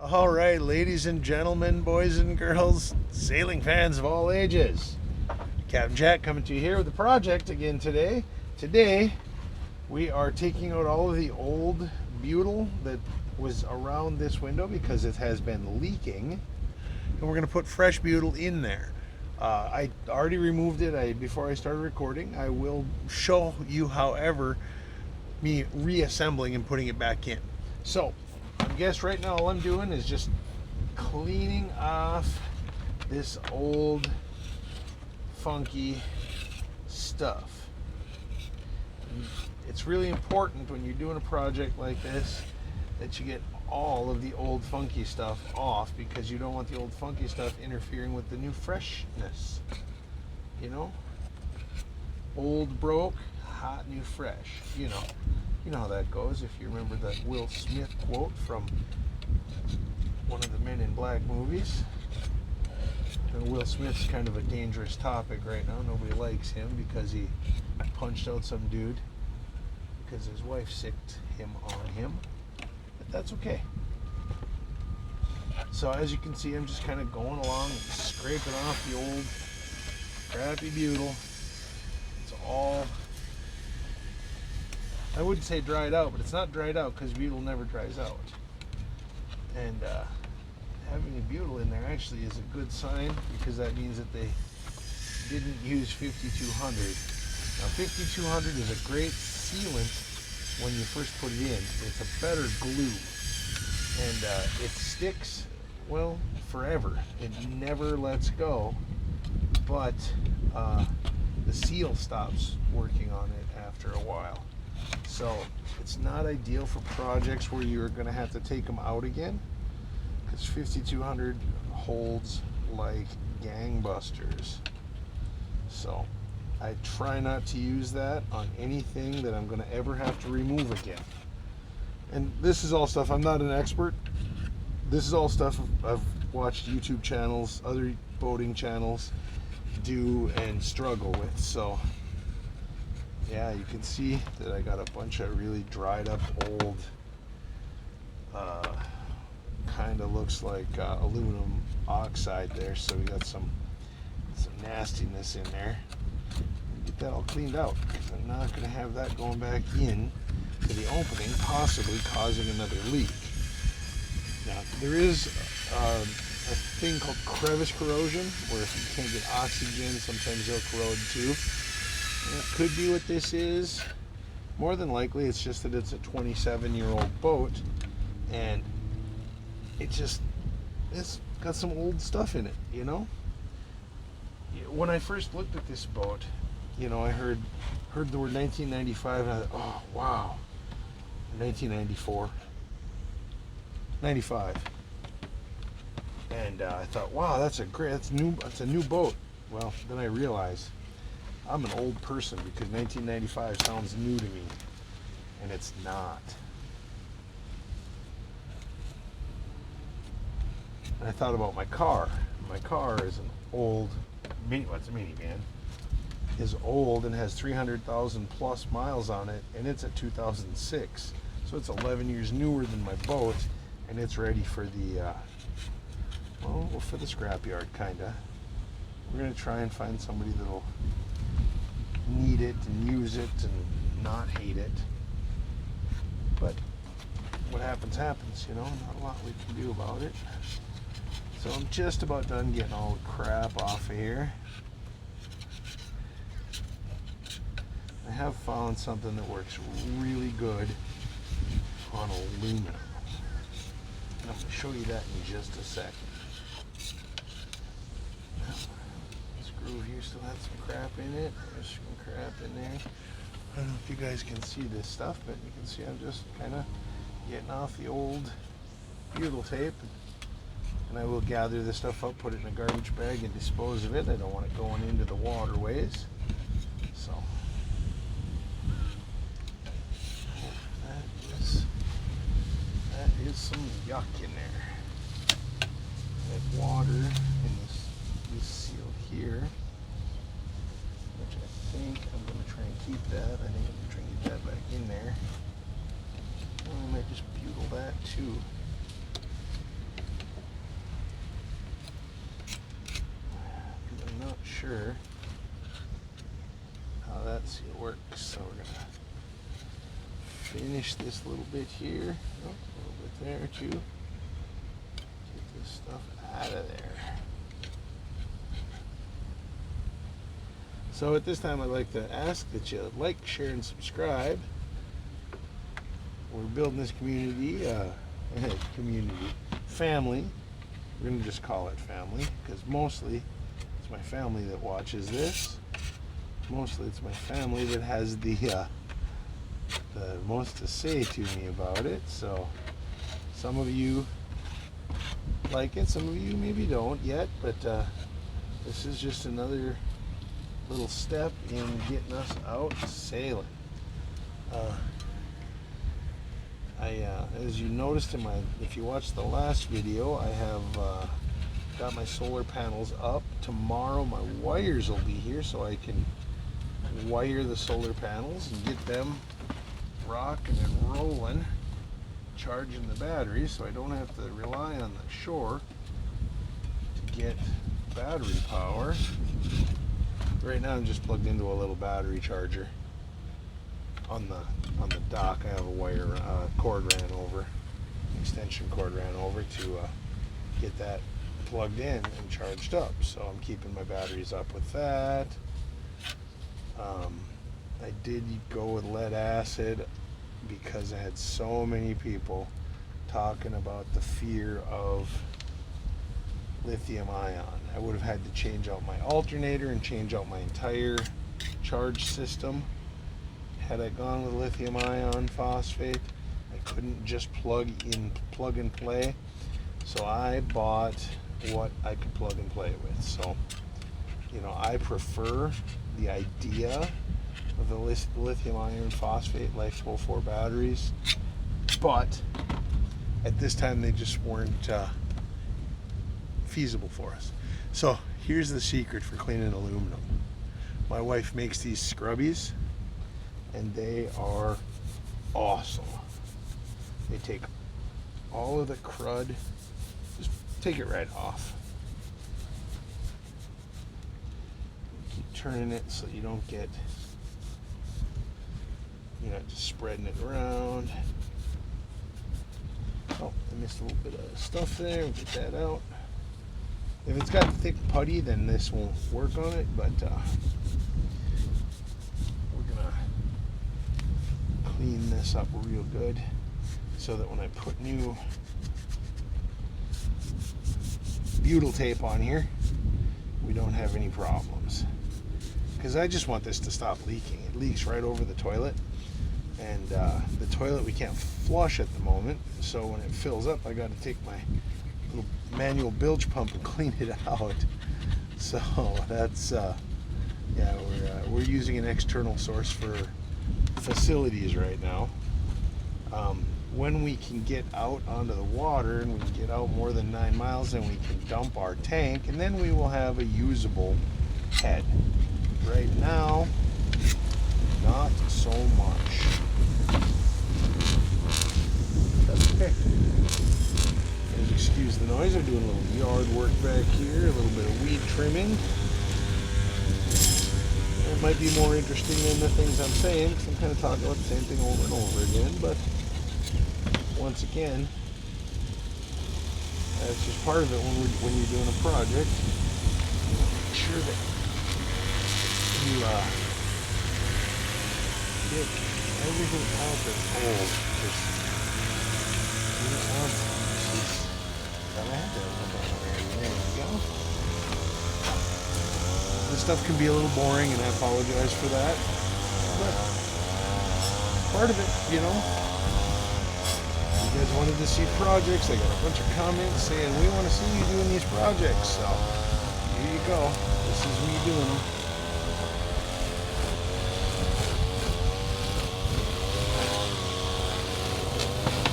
All right, ladies and gentlemen, boys and girls, sailing fans of all ages. Captain Jack coming to you here with the project again today. Today, we are taking out all of the old butyl that was around this window because it has been leaking, and we're going to put fresh butyl in there. I already removed it before I started recording. I will show you, however, me reassembling and putting it back in. So, I guess right now all I'm doing is just cleaning off this old funky stuff. It's really important when you're doing a project like this that you get all of the old funky stuff off, because you don't want the old funky stuff interfering with the new freshness. You know? Old broke, hot new fresh. You know how that goes. If you remember that Will Smith quote from one of the Men in Black movies. And Will Smith's kind of a dangerous topic right now. Nobody likes him because he punched out some dude because his wife sicked him on him. But that's okay. So as you can see, I'm just kind of going along, scraping off the old crappy butyl. It's all, I wouldn't say dried out, but it's not dried out because butyl never dries out. And having a butyl in there actually is a good sign, because that means that they didn't use 5200. Now 5200 is a great sealant when you first put it in. It's a better glue, and it sticks, well, forever. It never lets go, but the seal stops working on it after a while. So it's not ideal for projects where you're going to have to take them out again, because 5200 holds like gangbusters. So I try not to use that on anything that I'm going to ever have to remove again. And this is all stuff, I'm not an expert. This is all stuff I've watched YouTube channels, other boating channels do and struggle with. So yeah, you can see that I got a bunch of really dried up old, kind of looks like aluminum oxide there. So we got some nastiness in there. Get that all cleaned out, because I'm not going to have that going back in to the opening, possibly causing another leak. Now there is a thing called crevice corrosion, where if you can't get oxygen, sometimes they'll corrode too. That could be what this is. More than likely, it's just that it's a 27-year-old boat, and it's got some old stuff in it, you know? When I first looked at this boat, I heard the word 1995, and I thought, oh, wow. 1994. 95. And I thought, wow, that's a new boat. Well, then I realized I'm an old person, because 1995 sounds new to me, and it's not. And I thought about my car. My car is an old it's a minivan. Is old and has 300,000 plus miles on it, and it's a 2006. So it's 11 years newer than my boat, and it's ready for the for the scrapyard, kinda. We're gonna try and find somebody that'll need it and use it and not hate it. But what happens, not a lot we can do about it. So I'm just about done getting all the crap off of here. I have found something that works really good on aluminum. And I'm going to show you that in just a second. This groove here still has some crap in it. There's some crap in there. I don't know if you guys can see this stuff, but you can see I'm just kind of getting off the old butyl tape. And I will gather this stuff up, put it in a garbage bag, and dispose of it. I don't want it going into the waterways. So that is some yuck in there. That water in this seal here, which I think I'm going to try and keep that. I think I'm going to try and get that back in there. I might just butyl that too. sure how that seal works. So we're gonna finish this little bit here. Oh, a little bit there too. Get this stuff out of there. So at this time, I'd like to ask that you like, share, and subscribe. We're building this community, family. We're gonna just call it family, because mostly it's my family that watches this. Mostly it's my family that has the most to say to me about it. So some of you like it, some of you maybe don't yet, but this is just another little step in getting us out sailing. As you noticed if you watched the last video, I have got my solar panels up. Tomorrow my wires will be here so I can wire the solar panels and get them rocking and rolling, charging the batteries, so I don't have to rely on the shore to get battery power. Right now I'm just plugged into a little battery charger on the dock. I have a wire cord ran over, extension cord ran over to get that plugged in and charged up. So I'm keeping my batteries up with that. I did go with lead acid because I had so many people talking about the fear of lithium ion. I would have had to change out my alternator and change out my entire charge system. Had I gone with lithium ion phosphate, I couldn't just plug and play. So I bought what I could plug and play with. So, you know, I prefer the idea of the lithium iron phosphate LiFePro 4 batteries, but at this time they just weren't feasible for us. So here's the secret for cleaning aluminum. My wife makes these scrubbies and they are awesome. They take all of the crud, just take it right off. Keep turning it so you don't get, you're not just spreading it around. Oh, I missed a little bit of stuff there. We'll get that out. If it's got thick putty, then this won't work on it, but we're gonna clean this up real good so that when I put new butyl tape on here, we don't have any problems. Because I just want this to stop leaking. It leaks right over the toilet, and the toilet we can't flush at the moment, so when it fills up I got to take my little manual bilge pump and clean it out. So that's yeah, we're using an external source for facilities right now. When we can get out onto the water and we can get out more than 9 miles, then we can dump our tank, and then we will have a usable head. Right now, not so much. That's okay. Please excuse the noise. I'm doing a little yard work back here, a little bit of weed trimming. It might be more interesting than the things I'm saying, because I'm kind of talking about the same thing over and over again, but once again, that's just part of it when you're doing a project. You want to make sure that you get everything out that's old. Just, you don't want there we go. This stuff can be a little boring, and I apologize for that, but part of it, you know. You guys wanted to see projects. I got a bunch of comments saying we want to see you doing these projects. So here you go. This is me doing them.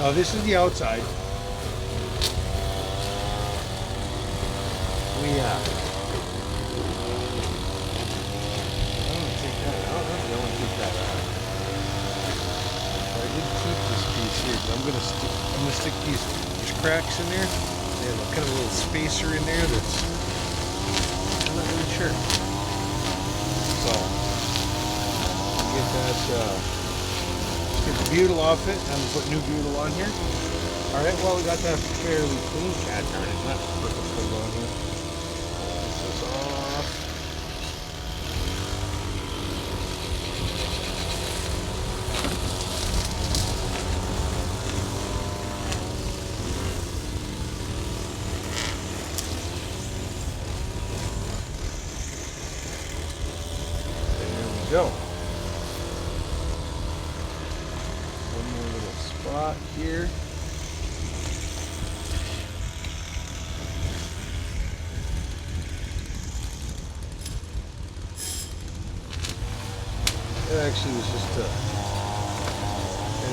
Oh, this is the outside. I'm gonna take that out. I don't want to take that out. I did keep this piece here, but I'm gonna stick these cracks in there. They have kind of a little spacer in there that's, I'm not really sure. So get that, get the butyl off it, and put new butyl on here. All right, well, we got that fairly clean. God darn it, not perfectly on here. This is off. There we go. One more little spot here. It actually was just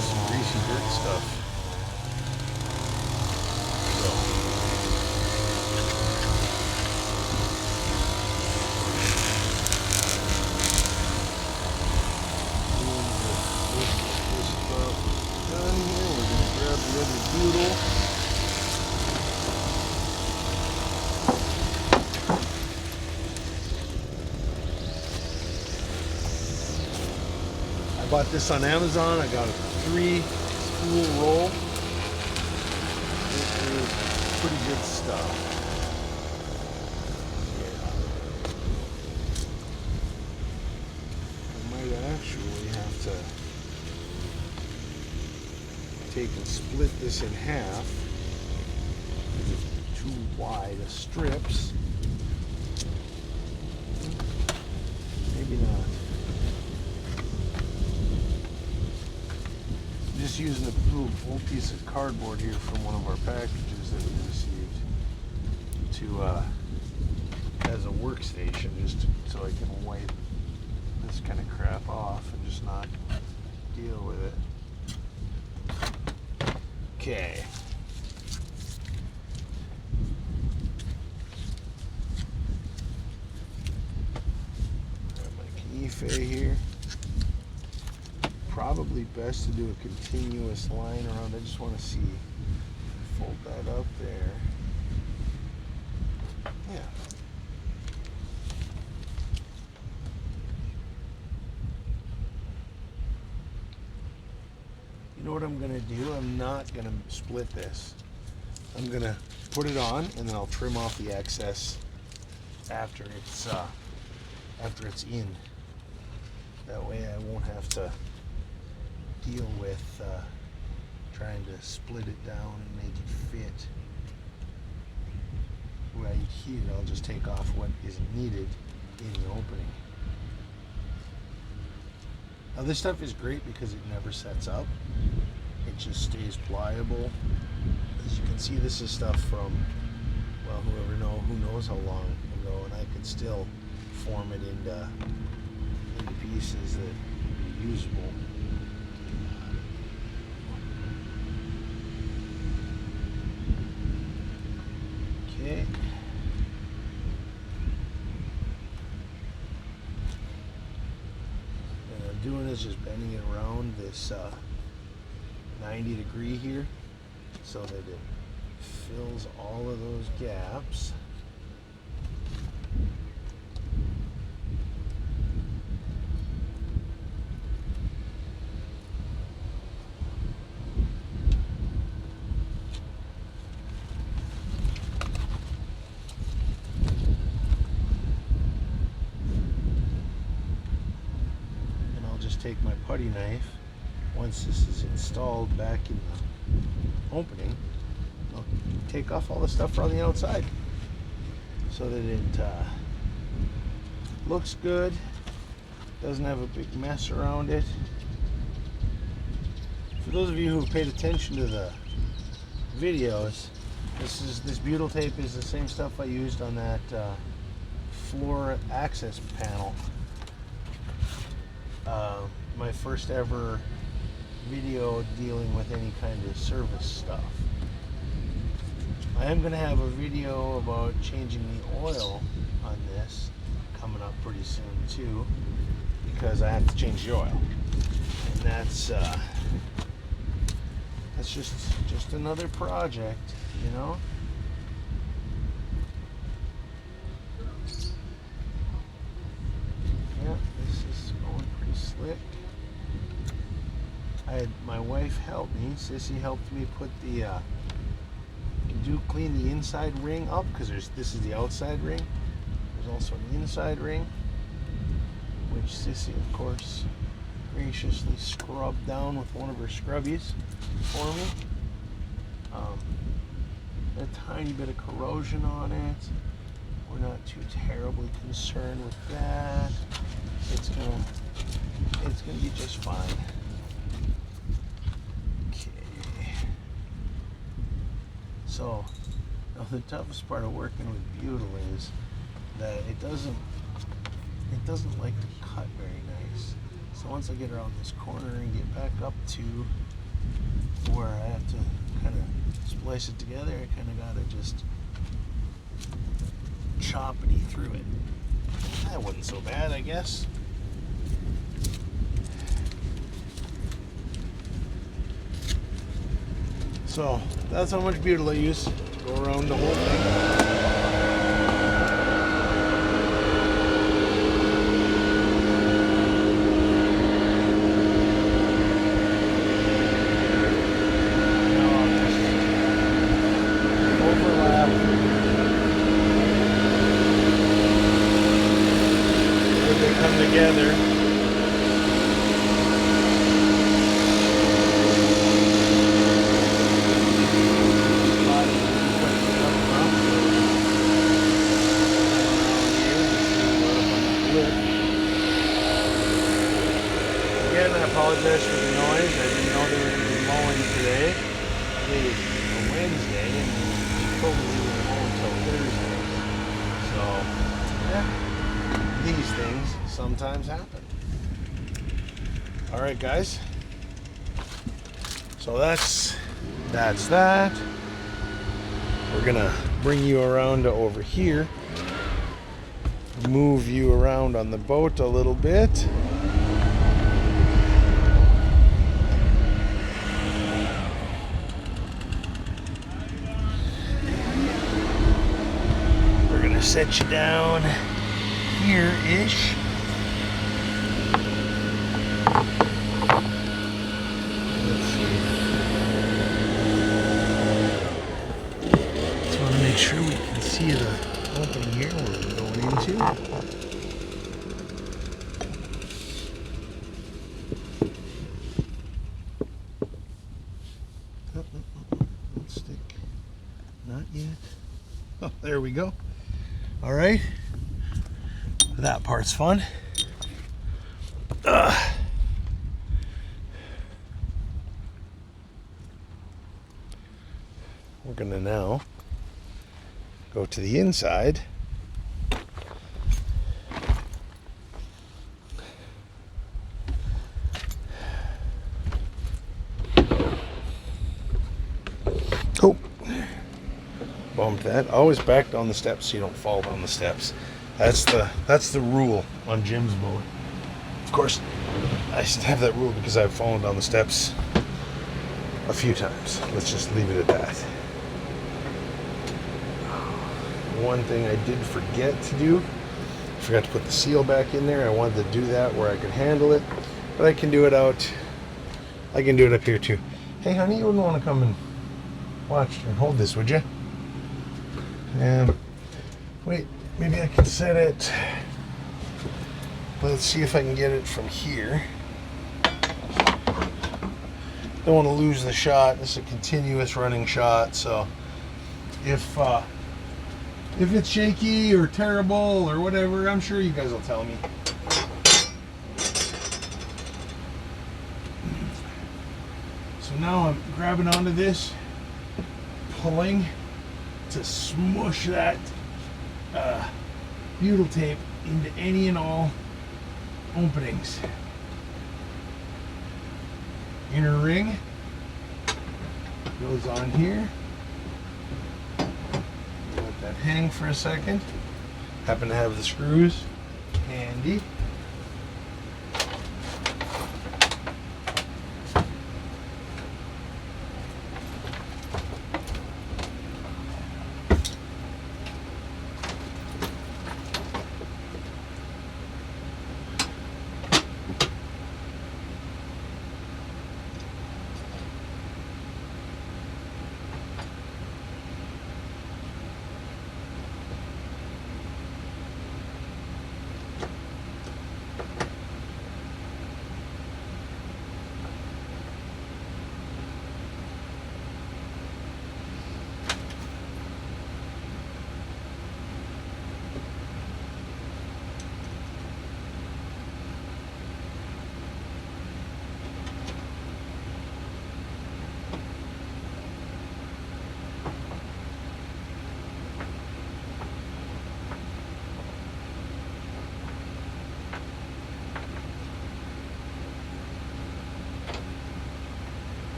some greasy dirt stuff. So this stuff done here. We're gonna grab the other butyl. Bought this on Amazon. I got a 3-spool roll. It is pretty good stuff. Yeah. I might actually have to take and split this in half because it's too wide of strips. Maybe not. Just using a little old piece of cardboard here from one of our packages that we received to as a workstation, just so I can wipe this kind of crap off and just not deal with it. Okay. Grab my Knife here. Probably best to do a continuous line around. I just want to see. Fold that up there. Yeah. You know what I'm going to do? I'm not going to split this. I'm going to put it on and then I'll trim off the excess after it's in. That way I won't have to deal with trying to split it down and make it fit right here. I'll just take off what is needed in the opening. Now this stuff is great because it never sets up. It just stays pliable. As you can see, this is stuff from, well, who knows how long ago, and I can still form it into pieces that would be usable. Okay. And I'm doing is just bending it around this 90 degree here so that it fills all of those gaps. Take my putty knife, once this is installed back in the opening, I'll take off all the stuff on the outside so that it looks good, doesn't have a big mess around it. For those of you who have paid attention to the videos, this butyl tape is the same stuff I used on that floor access panel. My first ever video dealing with any kind of service stuff. I am going to have a video about changing the oil on this coming up pretty soon too, because I have to change the oil, and that's just another project, you know. Yeah. wife helped me. Sissy helped me put the clean the inside ring up, because this is the outside ring. There's also an inside ring, which Sissy, of course, graciously scrubbed down with one of her scrubbies for me. A tiny bit of corrosion on it. We're not too terribly concerned with that. It's gonna be just fine. Okay. So now the toughest part of working with butyl is that it doesn't like to cut very nice. So once I get around this corner and get back up to where I have to kind of splice it together, I kind of gotta just choppity through it. That wasn't so bad, I guess. So that's how much butyl I use. Go around the whole thing. Together. Again, I apologize for the noise. I didn't know they were going to be mowing today. Today is a Wednesday, and she told me we were mowing until Thursday. So, yeah, these things sometimes happen. All right, guys. So that's that. We're gonna bring you around to over here. Move you around on the boat a little bit. We're gonna set you down here-ish. Make sure we can see the opening here we're going into. Don't stick. Not yet. Oh, there we go. All right. That part's fun. We're gonna now go to the inside. Oh, bumped that. Always back down the steps so you don't fall down the steps. That's the rule on Jim's boat. Of course, I have that rule because I've fallen down the steps a few times. Let's just leave it at that. One thing I did forget to do, I forgot to put the seal back in there. I wanted to do that where I could handle it, but I can do it out. I can do it up here too. Hey honey, you wouldn't want to come and watch and hold this, would you? And wait, maybe I can set it. Let's see if I can get it from here. Don't want to lose the shot. This is a continuous running shot, so if it's shaky or terrible or whatever, I'm sure you guys will tell me. So now I'm grabbing onto this, pulling to smush that butyl tape into any and all openings. Inner ring goes on here. Let that hang for a second. Happen to have the screws handy.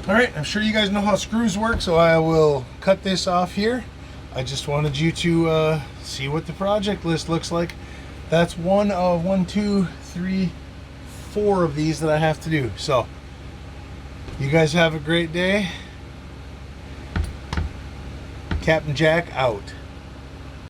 All right, I'm sure you guys know how screws work, so I will cut this off here. I just wanted you to see what the project list looks like. That's one of 4 of these that I have to do. So you guys have a great day. Captain Jack out.